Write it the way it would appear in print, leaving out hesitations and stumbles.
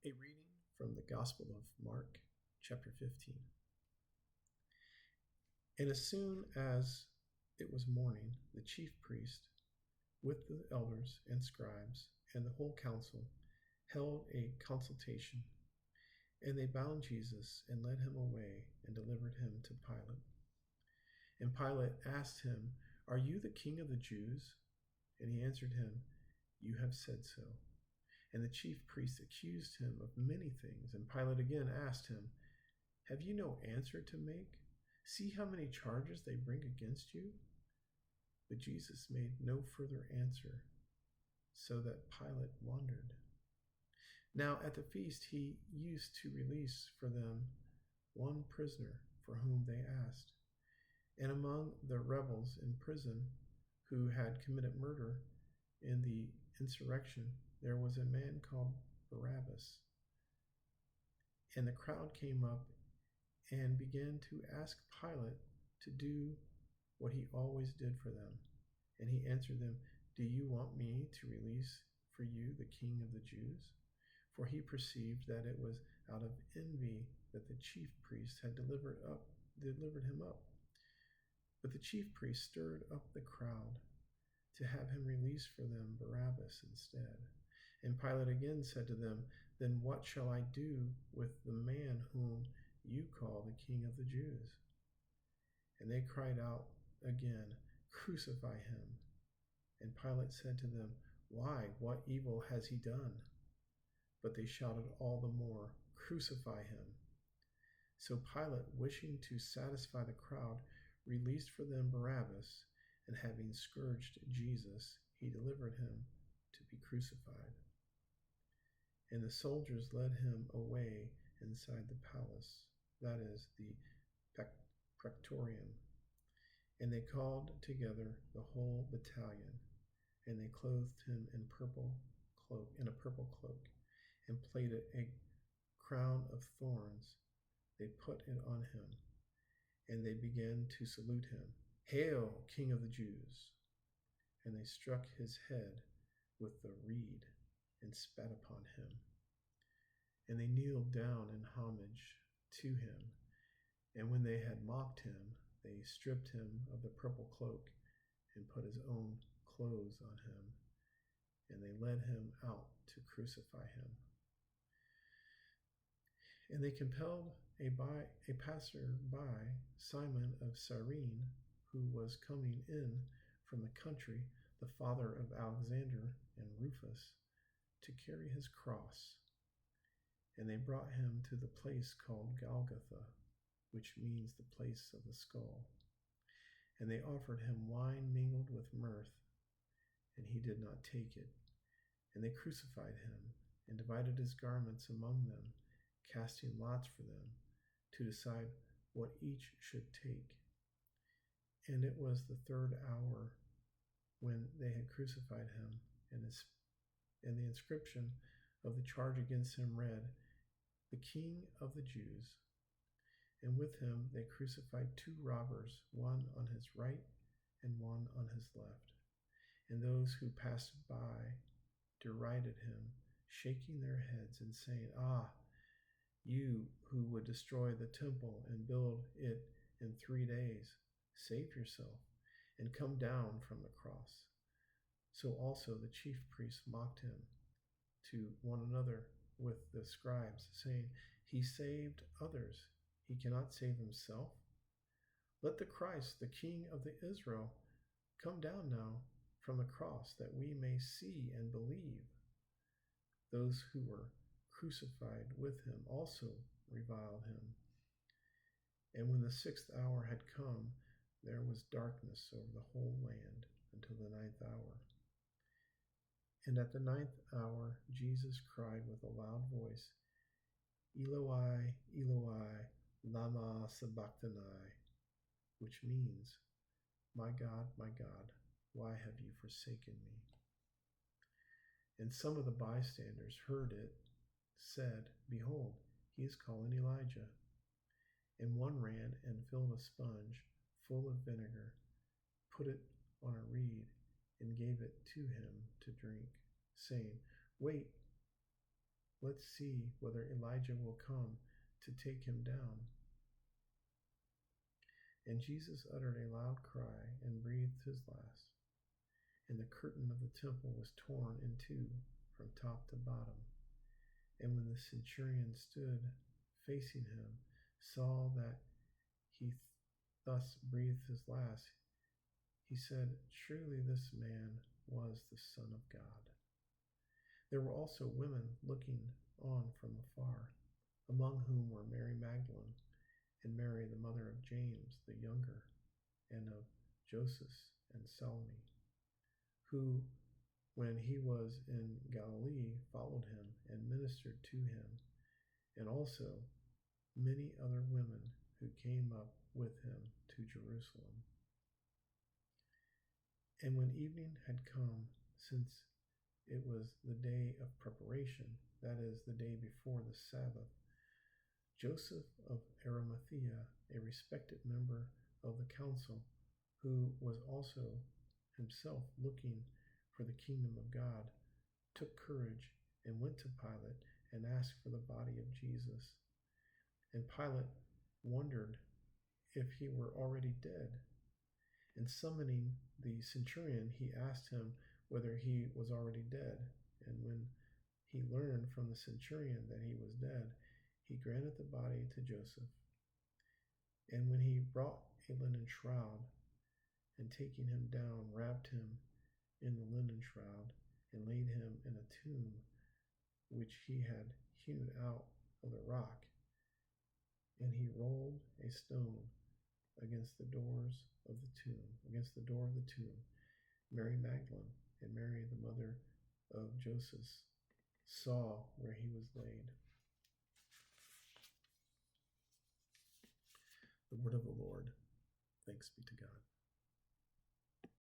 A reading from the Gospel of Mark, chapter 15. And as soon as it was morning, the chief priest, with the elders and scribes and the whole council, held a consultation. And they bound Jesus and led him away and delivered him to Pilate. And Pilate asked him, "Are you the king of the Jews?" And he answered him, "You have said so." And the chief priests accused him of many things. And Pilate again asked him, "Have you no answer to make? See how many charges they bring against you." But Jesus made no further answer, so that Pilate wondered. Now at the feast he used to release for them one prisoner for whom they asked. And among the rebels in prison who had committed murder in the insurrection, there was a man called Barabbas. And the crowd came up and began to ask Pilate to do what he always did for them. And he answered them, "Do you want me to release for you the king of the Jews?" For he perceived that it was out of envy that the chief priests had delivered him up. But the chief priests stirred up the crowd to have him release for them Barabbas instead. And Pilate again said to them, "Then what shall I do with the man whom you call the king of the Jews?" And they cried out again, "Crucify him." And Pilate said to them, "Why? What evil has he done?" But they shouted all the more, "Crucify him." So Pilate, wishing to satisfy the crowd, released for them Barabbas, and having scourged Jesus, he delivered him to be crucified. And the soldiers led him away inside the palace, that is, the praetorium. And they called together the whole battalion, and they clothed him in a purple cloak, and plaited a crown of thorns. They put it on him, and they began to salute him, "Hail, King of the Jews!" And they struck his head with the reed and spat upon him. And they kneeled down in homage to him. And when they had mocked him, they stripped him of the purple cloak and put his own clothes on him. And they led him out to crucify him. And they compelled a passer-by, Simon of Cyrene, who was coming in from the country, the father of Alexander and Rufus, to carry his cross. And they brought him to the place called Golgotha, which means the place of the skull. And they offered him wine mingled with myrrh, and he did not take it. And they crucified him, and divided his garments among them, casting lots for them, to decide what each should take. And it was the third hour when they had crucified him, and the inscription of the charge against him read, "The King of the Jews." And with him they crucified two robbers, one on his right and one on his left. And those who passed by derided him, shaking their heads and saying, "Ah, you who would destroy the temple and build it in 3 days, save yourself and come down from the cross." So also the chief priests mocked him to one another with the scribes, saying, "He saved others. He cannot save himself. Let the Christ, the King of the Israel, come down now from the cross, that we may see and believe." Those who were crucified with him also reviled him. And when the 6th hour had come, there was darkness over the whole land until the 9th hour. And at the 9th hour, Jesus cried with a loud voice, "Eloi, Eloi, lama sabachthani," which means, my God, why have you forsaken me?" And some of the bystanders heard it said, "Behold, he is calling Elijah." And one ran and filled a sponge full of vinegar, put it on a reed, and gave it to him to drink, saying, Wait, Let's see whether Elijah will come to take him down. And Jesus uttered a loud cry and breathed his last. And the curtain of the temple was torn in two from top to bottom. And when the centurion stood facing him, saw that he thus breathed his last, he said, "Surely this man was the Son of God." There were also women looking on from afar, among whom were Mary Magdalene and Mary, the mother of James the younger, and of Joseph and Salome, who, when he was in Galilee, followed him and ministered to him, and also many other women who came up with him to Jerusalem. And when evening had come, since it was the day of preparation, that is, the day before the Sabbath, Joseph of Arimathea, a respected member of the council, who was also himself looking for the kingdom of God, took courage and went to Pilate and asked for the body of Jesus. And Pilate wondered if he were already dead. And summoning the centurion, he asked him whether he was already dead. And when he learned from the centurion that he was dead, he granted the body to Joseph. And when he brought a linen shroud, and taking him down, wrapped him in the linen shroud, and laid him in a tomb which he had hewn out of the rock. And he rolled a stone against the door of the tomb. Mary Magdalene and Mary, the mother of Joseph, saw where he was laid. The word of the Lord. Thanks be to God.